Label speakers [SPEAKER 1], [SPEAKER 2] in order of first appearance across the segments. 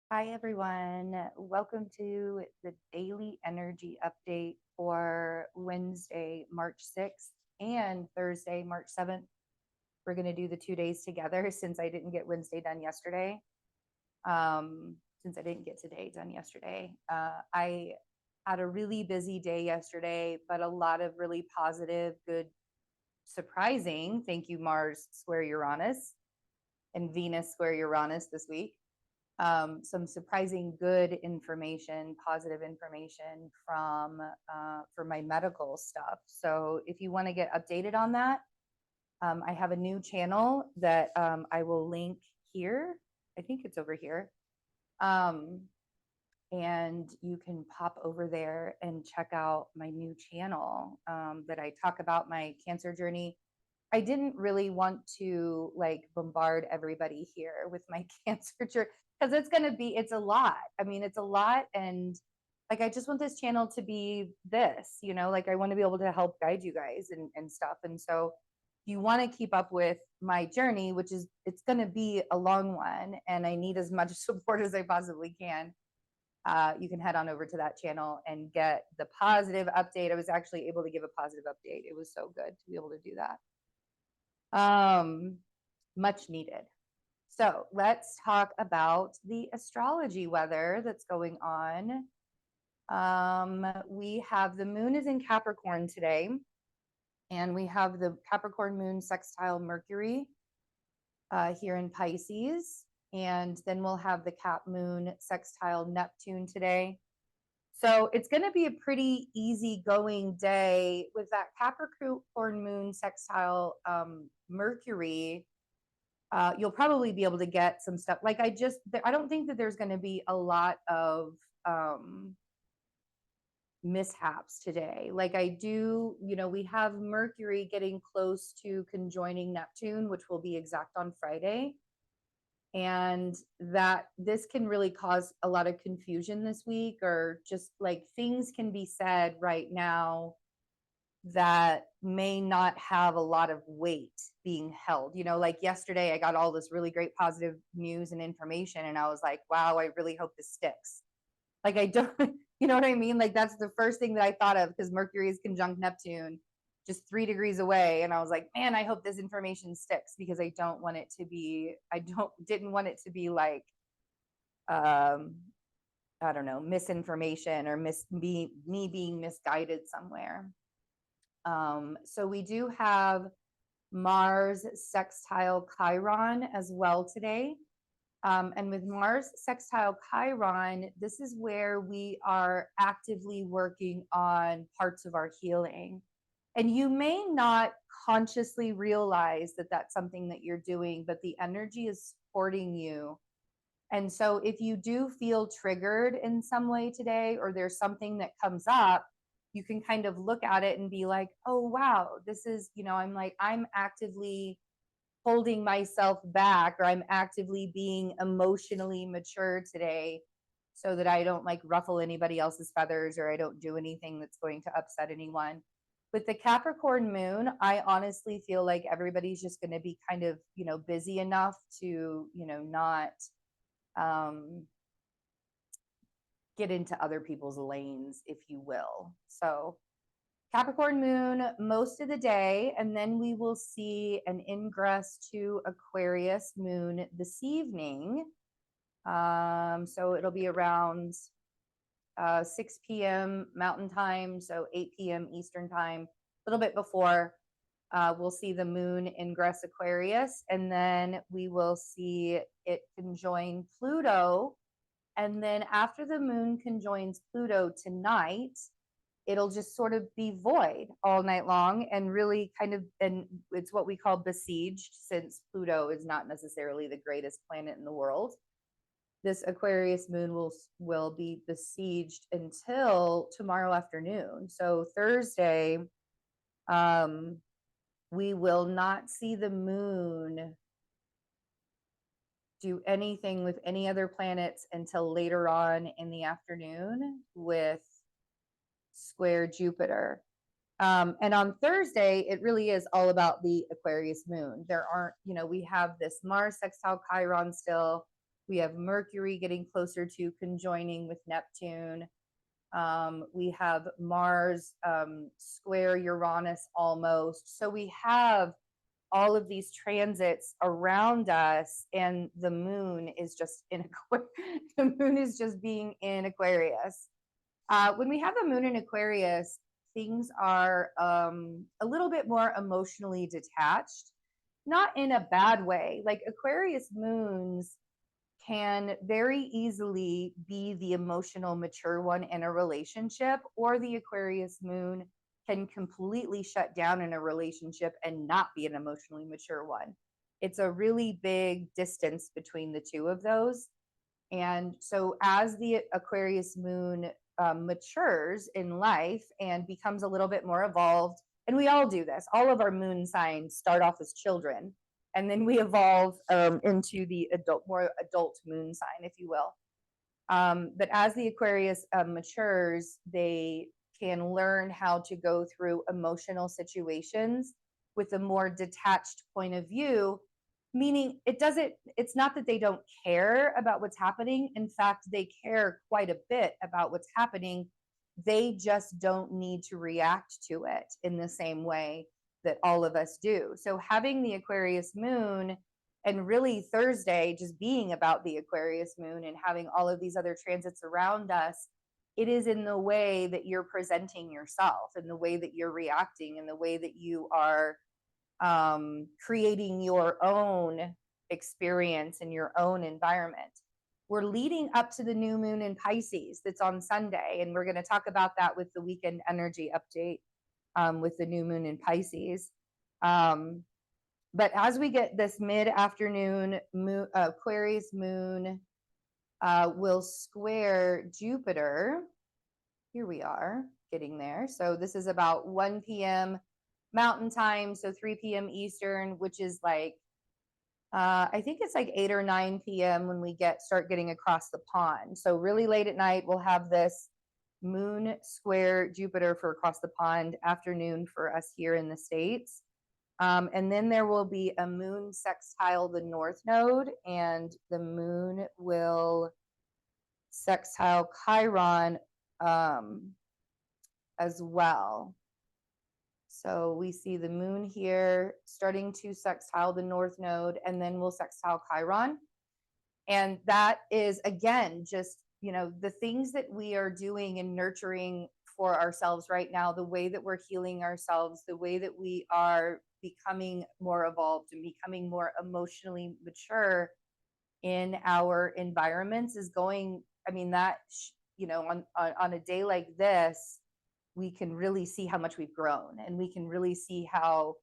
[SPEAKER 1] Hi, everyone. Welcome to the daily energy update for Wednesday, March 6th and Thursday, March 7th. We're going to do the 2 days together since I didn't get Wednesday done yesterday. Since I didn't get today done yesterday. I had a really busy day yesterday, but a lot of really positive, good, surprising. Thank you, Mars square Uranus and Venus square Uranus this week. Some surprising good information, positive information from for my medical stuff. So if you want to get updated on that, I have a new channel that I will link here. I think it's over here. Um, and you can pop over there and check out my new channel that I talk about my cancer journey. I didn't really want to like bombard everybody here with my cancer journey because it's a lot. I mean, it's a lot. And like, I just want this channel to be this, like I want to be able to help guide you guys and stuff. And so if you want to keep up with my journey, which is, it's going to be a long one and I need as much support as I possibly can. You can head on over to that channel and get the positive update. I was actually able to give a positive update. It was so good to be able to do that. Much needed. So let's talk about the astrology weather that's going on. We have the moon is in Capricorn today, and we have the Capricorn moon sextile Mercury here in Pisces. And then we'll have the Cap moon sextile Neptune today. So it's going to be a pretty easygoing day with that Capricorn moon sextile Mercury. You'll probably be able to get some stuff. Like I don't think that there's going to be a lot of mishaps today. Like I do, we have Mercury getting close to conjoining Neptune, which will be exact on Friday. And that this can really cause a lot of confusion this week, or just like things can be said right now that may not have a lot of weight being held. Like yesterday, I got all this really great positive news and information, and I was like, wow, I really hope this sticks. Like, I don't, you know what I mean? Like, that's the first thing that I thought of, because Mercury is conjunct Neptune just 3 degrees away. And I was like, man, I hope this information sticks, because I don't want it to be, didn't want it to be like, I don't know, misinformation or me being misguided somewhere. So we do have Mars sextile Chiron as well today. And with Mars sextile Chiron, this is where we are actively working on parts of our healing. And you may not consciously realize that that's something that you're doing, but the energy is supporting you. And so if you do feel triggered in some way today, or there's something that comes up, you can kind of look at it and be like, oh, wow, this is, I'm actively holding myself back, or I'm actively being emotionally mature today so that I don't like ruffle anybody else's feathers, or I don't do anything that's going to upset anyone. With the Capricorn moon, I honestly feel like everybody's just going to be kind of, busy enough to, not get into other people's lanes, if you will. So Capricorn moon most of the day, and then we will see an ingress to Aquarius moon this evening. So it'll be around 6 p.m. Mountain Time, so 8 p.m. Eastern Time, a little bit before. We'll see the moon ingress Aquarius, and then we will see it conjoin Pluto. And then after the moon conjoins Pluto tonight, it'll just sort of be void all night long, and really and it's what we call besieged, since Pluto is not necessarily the greatest planet in the world. This Aquarius moon will be besieged until tomorrow afternoon. So Thursday, we will not see the moon do anything with any other planets until later on in the afternoon with square Jupiter. And on Thursday, it really is all about the Aquarius moon. There aren't, we have this Mars sextile Chiron still. We have Mercury getting closer to conjoining with Neptune. We have Mars square Uranus almost. So we have all of these transits around us, and the moon is just in the moon is just being in Aquarius. When we have the moon in Aquarius, things are a little bit more emotionally detached, not in a bad way. Like Aquarius moons can very easily be the emotional mature one in a relationship, or the Aquarius moon can completely shut down in a relationship and not be an emotionally mature one. It's a really big distance between the two of those. And so, as the Aquarius moon matures in life and becomes a little bit more evolved, and we all do this, all of our moon signs start off as children, and then we evolve into the more adult moon sign, if you will. But as the Aquarius matures, they can learn how to go through emotional situations with a more detached point of view, meaning it's not that they don't care about what's happening. In fact, they care quite a bit about what's happening. They just don't need to react to it in the same way that all of us do. So having the Aquarius moon, and really Thursday just being about the Aquarius moon and having all of these other transits around us, it is in the way that you're presenting yourself, in the way that you're reacting, in the way that you are creating your own experience in your own environment. We're leading up to the new moon in Pisces that's on Sunday, and we're going to talk about that with the weekend energy update with the new moon in Pisces. But as we get this mid-afternoon Aquarius moon will square Jupiter. Here we are getting there. So this is about 1 p.m. Mountain time, so 3 p.m. Eastern, which is like, I think it's like 8 or 9 p.m. when we start getting across the pond. So really late at night, we'll have this moon square Jupiter for across the pond, afternoon for us here in the States. And then there will be a moon sextile the North Node, and the moon will sextile Chiron as well. So we see the moon here starting to sextile the North Node, and then we'll sextile Chiron. And that is, again, just, the things that we are doing and nurturing for ourselves right now, the way that we're healing ourselves, the way that we are becoming more evolved and becoming more emotionally mature in our environments is going, on a day like this, we can really see how much we've grown, and we can really see how,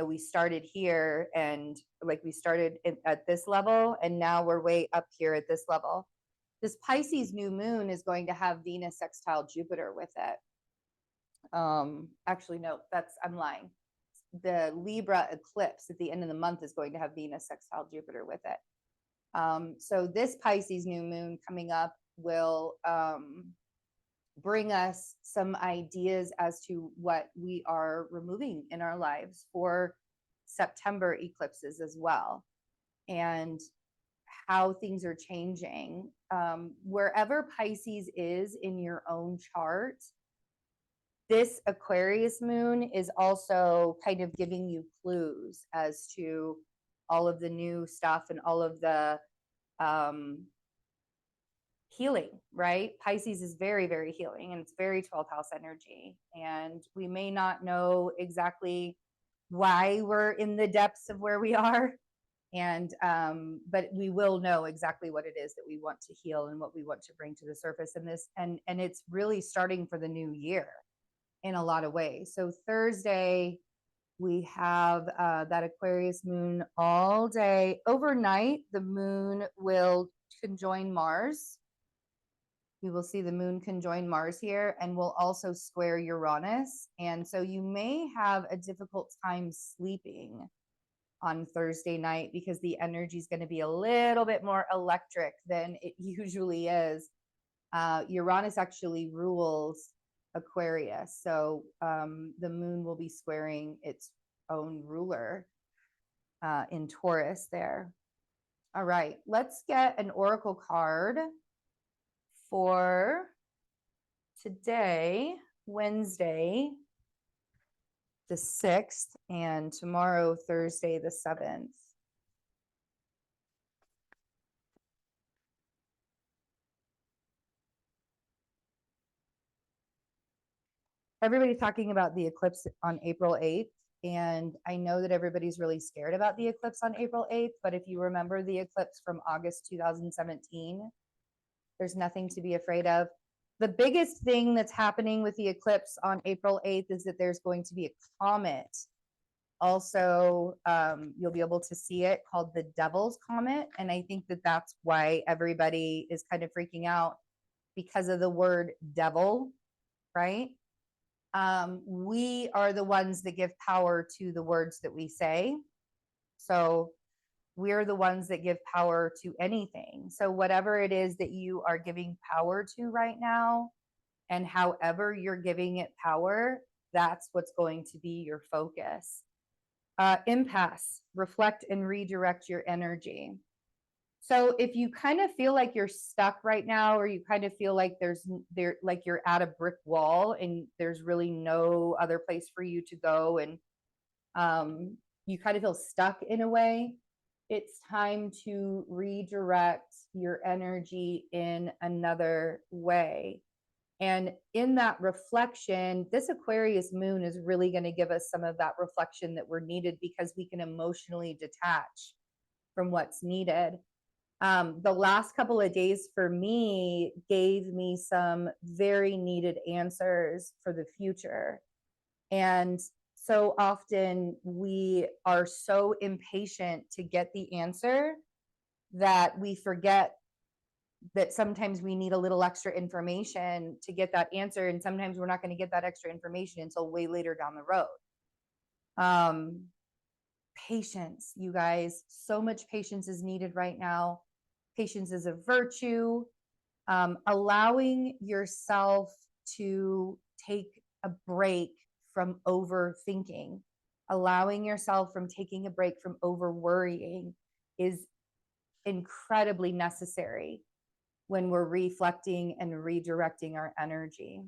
[SPEAKER 1] we started here, and like we started at this level, and now we're way up here at this level. This Pisces new moon is going to have Venus sextile Jupiter with it. Actually, no, I'm lying. The Libra eclipse at the end of the month is going to have Venus sextile Jupiter with it. So this Pisces new moon coming up will bring us some ideas as to what we are removing in our lives for September eclipses as well, and how things are changing. Wherever Pisces is in your own chart, this Aquarius moon is also kind of giving you clues as to all of the new stuff and all of the healing, right? Pisces is very, very healing, and it's very 12th house energy. And we may not know exactly why we're in the depths of where we are. And, but we will know exactly what it is that we want to heal and what we want to bring to the surface in this. And it's really starting for the new year in a lot of ways. So Thursday, we have that Aquarius moon all day. Overnight, the moon will conjoin Mars. We will see the moon conjoin Mars here, and will also square Uranus. And so you may have a difficult time sleeping on Thursday night because the energy is going to be a little bit more electric than it usually is. Uranus actually rules Aquarius, so the moon will be squaring its own ruler in Taurus there. All right, let's get an oracle card for today, Wednesday, the 6th, and tomorrow, Thursday, the 7th. Everybody's talking about the eclipse on April 8th. And I know that everybody's really scared about the eclipse on April 8th. But if you remember the eclipse from August 2017, there's nothing to be afraid of. The biggest thing that's happening with the eclipse on April 8th is that there's going to be a comet. Also, you'll be able to see it, called the Devil's Comet. And I think that that's why everybody is kind of freaking out, because of the word devil, right? We are the ones that give power to the words that we say. So we're the ones that give power to anything. So whatever it is that you are giving power to right now, and however you're giving it power, that's what's going to be your focus. Impasse, reflect and redirect your energy. So if you kind of feel like you're stuck right now, or you kind of feel like like you're at a brick wall and there's really no other place for you to go, and you kind of feel stuck in a way, it's time to redirect your energy in another way. And in that reflection, this Aquarius moon is really going to give us some of that reflection that we're needed, because we can emotionally detach from what's needed. The last couple of days for me gave me some very needed answers for the future. And so often we are so impatient to get the answer that we forget that sometimes we need a little extra information to get that answer. And sometimes we're not going to get that extra information until way later down the road. Patience, you guys. So much patience is needed right now. Patience is a virtue. Allowing yourself to take a break from overthinking, allowing yourself from taking a break from over worrying is incredibly necessary when we're reflecting and redirecting our energy.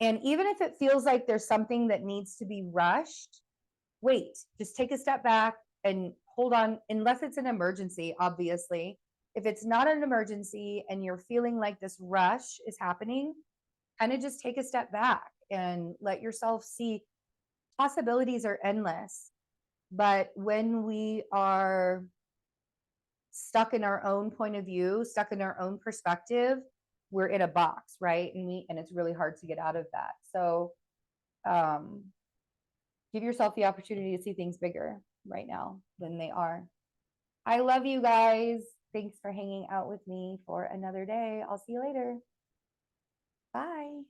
[SPEAKER 1] And even if it feels like there's something that needs to be rushed, wait, just take a step back and hold on, unless it's an emergency, obviously. If it's not an emergency and you're feeling like this rush is happening, kind of just take a step back and let yourself see. Possibilities are endless. But when we are stuck in our own point of view, stuck in our own perspective, we're in a box, right? And it's really hard to get out of that. So give yourself the opportunity to see things bigger right now than they are. I love you guys. Thanks for hanging out with me for another day. I'll see you later. Bye.